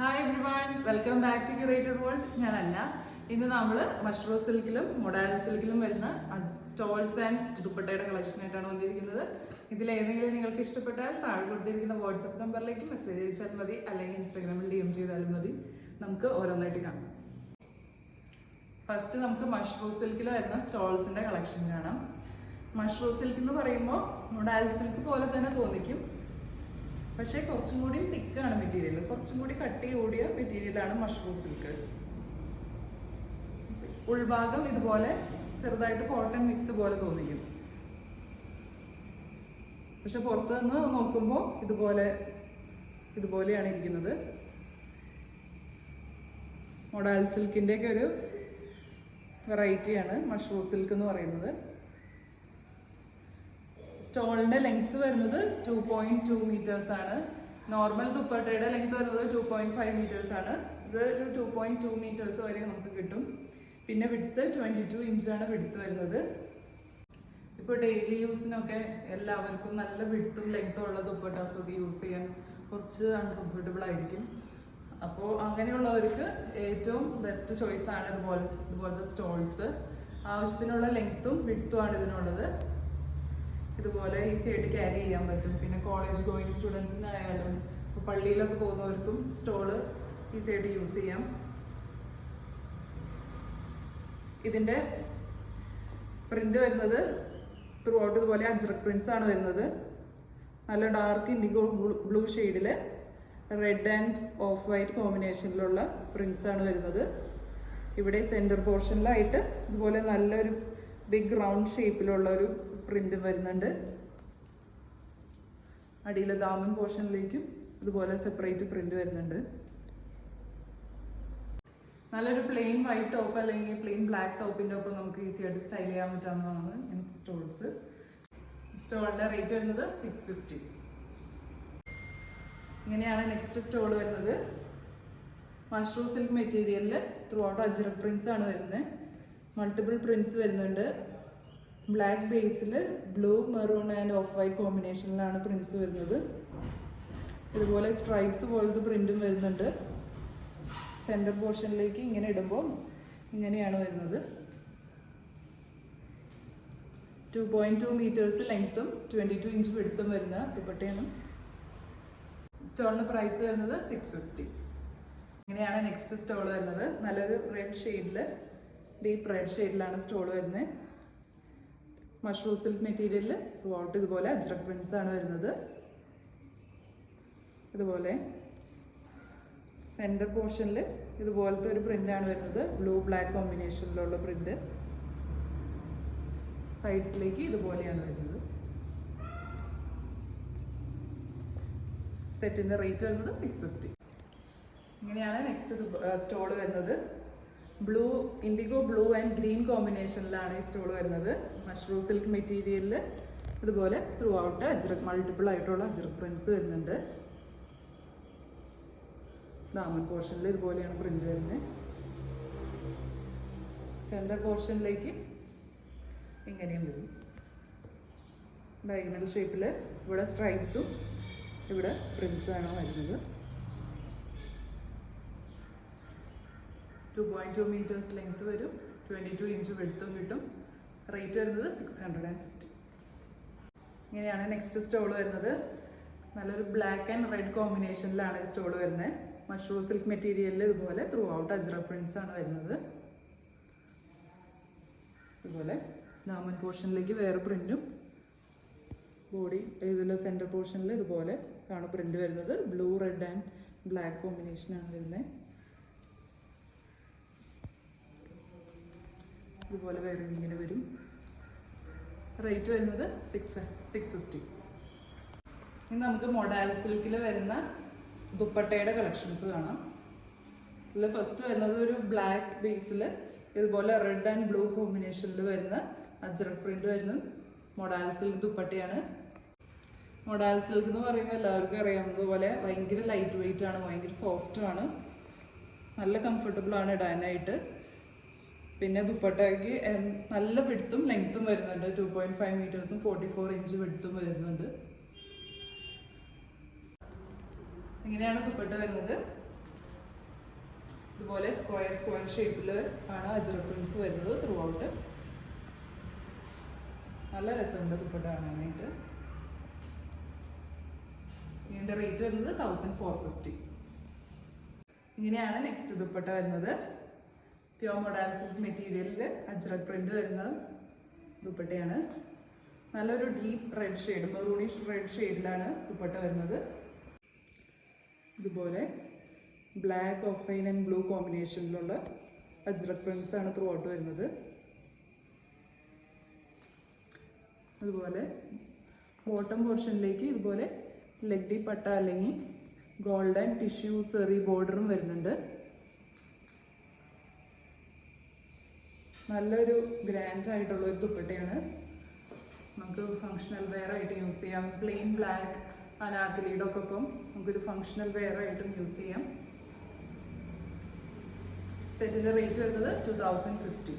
Hi everyone, welcome back to curated world. ഞാൻ Anna. ഇന്ന് നമ്മൾ മഷ്റൂം സിൽക്കിലും മൊഡാൽ സിൽക്കിലും വരുന്ന സ്റ്റോൾസ് ആൻഡ് ദുപ്പട്ടയുടെ കളക്ഷനായിട്ടാണ് വന്നിരിക്കുന്നത്. ഇതിലേതെങ്കിലും നിങ്ങൾക്ക് ഇഷ്ടപ്പെട്ടാൽ താഴെ കൊടുത്തിരിക്കുന്ന വാട്സപ്പ് നമ്പറിലേക്ക് മെസ്സേജ് അയച്ചാൽ മതി, അല്ലെങ്കിൽ ഇൻസ്റ്റാഗ്രാമിൽ DM ചെയ്താലും മതി. നമുക്ക് ഓരോന്നായിട്ട് കാണാം. ഫസ്റ്റ് നമുക്ക് മഷ്റൂം സിൽക്കിൽ വരുന്ന സ്റ്റോൾസിന്റെ കളക്ഷൻ കാണാം. മഷ്റൂം സിൽക്ക് എന്ന് പറയുമ്പോൾ മൊഡാൽ സിൽക്ക് പോലെ തന്നെ തോന്നിക്കും, പക്ഷേ കുറച്ചും കൂടി തിക്കാണ് മെറ്റീരിയൽ, കുറച്ചും കൂടി കട്ടി കൂടിയ മെറ്റീരിയലാണ് മഷ്റൂം സിൽക്ക്. ഉൾഭാഗം ഇതുപോലെ ചെറുതായിട്ട് കോട്ടൺ മിക്സ് പോലെ തോന്നിക്കും, പക്ഷെ പുറത്തു നിന്ന് നോക്കുമ്പോൾ ഇതുപോലെയാണ് ഇരിക്കുന്നത്. മൊഡാൽ സിൽക്കിൻ്റെ ഒക്കെ ഒരു വെറൈറ്റിയാണ് മഷ്റൂം സിൽക്ക് എന്ന് പറയുന്നത്. സ്റ്റോളിന്റെ ലെങ്ത് വരുന്നത് 2.2 മീറ്റേഴ്സ് ആണ്. നോർമൽ ദുപ്പട്ടയുടെ ലെങ്ത് വരുന്നത് 2.5 മീറ്റേഴ്സ് ആണ്. ഇത് ഒരു 2.2 മീറ്റേഴ്സ് വരെ നമുക്ക് കിട്ടും. പിന്നെ വിഡ്ത്ത് 22 ഇഞ്ചാണ് വിഡ്ത്ത് വരുന്നത്. ഇപ്പോൾ ഡെയിലി യൂസിനൊക്കെ എല്ലാവർക്കും നല്ല വിഡ്ത്തും ലെങ്ത്തും ഉള്ള ദുപ്പട്ടാസ് ഒക്കെ യൂസ് ചെയ്യാൻ കുറച്ച് അൺകംഫർട്ടബിൾ ആയിരിക്കും. അപ്പോൾ അങ്ങനെയുള്ളവർക്ക് ഏറ്റവും ബെസ്റ്റ് ചോയ്സ് ആണ് ഇതുപോലത്തെ സ്റ്റോൾസ്. ആവശ്യത്തിനുള്ള ലെങ്ത്തും വിഡ്ത്തും ആണ് ഇതിനുള്ളത്. ഇതുപോലെ ഈസി ആയിട്ട് ക്യാരി ചെയ്യാൻ പറ്റും. പിന്നെ കോളേജ് ഗോയിങ് സ്റ്റുഡൻസിനായാലും ഇപ്പോൾ പള്ളിയിലൊക്കെ പോകുന്നവർക്കും സ്റ്റോള് ഈസി ആയിട്ട് യൂസ് ചെയ്യാം. ഇതിൻ്റെ പ്രിന്റ് വരുന്നത് ത്രൂ ഔട്ട് ഇതുപോലെ അജ്രക് പ്രിന്റ്സ് ആണ് വരുന്നത്. നല്ല ഡാർക്ക് ഇൻഡിഗോ ബ്ലൂ ഷെയ്ഡിൽ റെഡ് ആൻഡ് ഓഫ് വൈറ്റ് കോമ്പിനേഷനിലുള്ള പ്രിന്റ്സ് ആണ് വരുന്നത്. ഇവിടെ സെൻറ്റർ പോർഷനിലായിട്ട് ഇതുപോലെ നല്ലൊരു ബിഗ് റൗണ്ട് ഷേപ്പിലുള്ള ഒരു പ്രിന്റ് വരുന്നുണ്ട്. അടിയിലെ ദാമൻ പോർഷനിലേക്കും ഇതുപോലെ സെപ്പറേറ്റ് പ്രിന്റ് വരുന്നുണ്ട്. നല്ലൊരു പ്ലെയിൻ വൈറ്റ് ടോപ്പ് അല്ലെങ്കിൽ പ്ലെയിൻ ബ്ലാക്ക് ടോപ്പിൻ്റെ ഒപ്പം നമുക്ക് ഈസി ആയിട്ട് സ്റ്റൈൽ ചെയ്യാൻ പറ്റാവുന്നതാണ് ഇങ്ങനത്തെ സ്റ്റോൾസ്. സ്റ്റോളിൻ്റെ റേറ്റ് വരുന്നത് 650. ഇങ്ങനെയാണ് നെക്സ്റ്റ് സ്റ്റോൾ വരുന്നത്. മഷ്റൂം സിൽക്ക് മെറ്റീരിയലിൽ ത്രൂ ഔട്ട് അജ്രക് പ്രിന്റ്സ് ആണ് വരുന്നത്. മൾട്ടിപ്പിൾ പ്രിന്റ്സ് വരുന്നുണ്ട്. ബ്ലാക്ക് ബേസിൽ blue maroon and off white കോമ്പിനേഷനിലാണ് പ്രിന്റ്സ് വരുന്നത്. ഇതുപോലെ സ്ട്രൈപ്സ് പോലത്തെ പ്രിന്റും വരുന്നുണ്ട്. സെൻറ്റർ പോർഷനിലേക്ക് ഇങ്ങനെ ഇടുമ്പോൾ ഇങ്ങനെയാണ് വരുന്നത്. 2.2 മീറ്റേഴ്സ് ലെങ്ത്തും 22 ഇഞ്ച് വിഡ്ത്തും വരുന്ന ദുപ്പട്ടയാണ്. സ്റ്റോളിന് പ്രൈസ് വരുന്നത് 650. ഇങ്ങനെയാണ് നെക്സ്റ്റ് സ്റ്റോൾ വരുന്നത്. നല്ലൊരു റെഡ് ഷെയ്ഡിൽ, ഡീപ്പ് റെഡ് ഷെയ്ഡിലാണ് സ്റ്റോൾ വരുന്നത്. മഷ്റൂം സിൽക്ക് മെറ്റീരിയലിൽ ത്രൂ ഔട്ട് ഇതുപോലെ അജ്രക് പ്രിന്റ്സ് ആണ് വരുന്നത്. ഇതുപോലെ സെൻറ്റർ പോർഷനിൽ ഇതുപോലത്തെ ഒരു പ്രിൻ്റാണ് വരുന്നത്. ബ്ലൂ ബ്ലാക്ക് കോമ്പിനേഷനിലുള്ള പ്രിൻ്റ്. സൈഡ്സിലേക്ക് ഇതുപോലെയാണ് വരുന്നത്. സെറ്റിൻ്റെ റേറ്റ് വരുന്നത് 650. ഇങ്ങനെയാണ് നെക്സ്റ്റ് സ്റ്റോൾ വരുന്നത്. Blue, indigo blue and green കോമ്പിനേഷനിലാണ് ഈ സ്റ്റോൾ വരുന്നത്. മഷ്റൂം സിൽക്ക് മെറ്റീരിയലിൽ ഇതുപോലെ ത്രൂ ഔട്ട് മൾട്ടിപ്പിൾ ആയിട്ടുള്ള അജ്രക് പ്രിന്റ്സ് വരുന്നുണ്ട്. ദാമൻ പോർഷനിൽ ഇതുപോലെയാണ് പ്രിന്റ് വരുന്നത്. സെൻറ്റർ പോർഷനിലേക്ക് ഇങ്ങനെയും വരും. ഡയഗണൽ ഷേപ്പിൽ ഇവിടെ സ്ട്രൈപ്സും ഇവിടെ പ്രിന്റ്സും ആണ് വരുന്നത്. 2.2 മീറ്റേഴ്സ് ലെങ്ത് വരും. 22 ഇഞ്ച് വെടുത്തും കിട്ടും. റേറ്റ് വരുന്നത് 650. ഇങ്ങനെയാണ് നെക്സ്റ്റ് സ്റ്റോൾ വരുന്നത്. നല്ലൊരു ബ്ലാക്ക് ആൻഡ് റെഡ് കോമ്പിനേഷനിലാണ് ഈ സ്റ്റോൾ വരുന്നത്. മഷ്റൂം സിൽക്ക് മെറ്റീരിയലിൽ ഇതുപോലെ ത്രൂ ഔട്ട് അജ്രക് പ്രിന്റ്സ് ആണ് വരുന്നത്. ഇതുപോലെ ദാമൻ പോർഷനിലേക്ക് വേറെ പ്രിന്റും, ബോഡി ഇതിൽ സെൻറ്റർ പോർഷനിൽ ഇതുപോലെ ആണ് പ്രിന്റ് വരുന്നത്. ബ്ലൂ റെഡ് ആൻഡ് ബ്ലാക്ക് കോമ്പിനേഷനാണ് വരുന്നത്. ഇതുപോലെ വേറെ ഇങ്ങനെ വരും. റേറ്റ് വരുന്നത് 650. ഇനി നമുക്ക് മൊഡാൽ സിൽക്കിൽ വരുന്ന ദുപ്പട്ടയുടെ കളക്ഷൻസ് കാണാം. ഇതിൽ ഫസ്റ്റ് വരുന്നത് ഒരു ബ്ലാക്ക് ബേസിൽ ഇതുപോലെ റെഡ് ആൻഡ് ബ്ലൂ കോമ്പിനേഷനിൽ വരുന്ന അജ്രക് പ്രിന്റ് വരുന്ന മൊഡാൽ സിൽക്ക് ദുപ്പട്ടയാണ്. മൊഡാൽ സിൽക്ക് എന്ന് പറയുമ്പോൾ എല്ലാവർക്കും അറിയാവുന്നതുപോലെ ഭയങ്കര ലൈറ്റ് വെയിറ്റ് ആണ്, ഭയങ്കര സോഫ്റ്റും ആണ്, നല്ല കംഫർട്ടബിൾ ആണ് ഇടാനായിട്ട്. പിന്നെ ദുപ്പട്ടയ്ക്ക് നല്ല വിഡ്ത്തും ലെങ്ത്തും വരുന്നുണ്ട്. 2.5 മീറ്റേഴ്സും 44 ഇഞ്ച് വിഡ്ത്തും വരുന്നുണ്ട്. ഇങ്ങനെയാണ് ദുപ്പട്ട വരുന്നത്. ഇതുപോലെ സ്ക്വയർ ഷേപ്പിൽ ആണ് അജ്രക് പ്രിന്റ്സ് വരുന്നത് ത്രൂ ഔട്ട്. നല്ല രസമുണ്ട് ദുപ്പട്ട കാണാനായിട്ട്. ഇതിൻ്റെ റേറ്റ് വരുന്നത് 1450. ഇങ്ങനെയാണ് നെക്സ്റ്റ് ദുപ്പട്ട വരുന്നത്. പ്യോർ മോഡാൽ സിൽക്ക് മെറ്റീരിയലിൽ അജ്രക് പ്രിന്റ് വരുന്ന ദുപ്പട്ടയാണ്. നല്ലൊരു deep red shade, maroonish red ഷെയ്ഡിലാണ് ദുപ്പട്ട വരുന്നത്. ഇതുപോലെ black, off wine and blue കോമ്പിനേഷനിലുള്ള അജ്രക് പ്രിന്റ്സ് ആണ് ത്രൂ ഔട്ട് വരുന്നത്. അതുപോലെ ബോട്ടം പോർഷനിലേക്ക് ഇതുപോലെ ലെഗ്ഡി പട്ട അല്ലെങ്കിൽ ഗോൾഡൻ ടിഷ്യൂ സെറി ബോർഡറും വരുന്നുണ്ട്. നല്ലൊരു ഗ്രാൻഡ് ആയിട്ടുള്ള ഒരു ദുപ്പട്ടയാണ്. നമുക്ക് ഫങ്ഷണൽ വെയർ ആയിട്ട് യൂസ് ചെയ്യാം. പ്ലെയിൻ ബ്ലാക്ക് അനാർക്കലിയുടെ ഒക്കെ ഒപ്പം നമുക്കൊരു ഫങ്ഷണൽ വെയർ ആയിട്ടും യൂസ് ചെയ്യാം. സെറ്റിൻ്റെ റേറ്റ് വരുന്നത് 2050.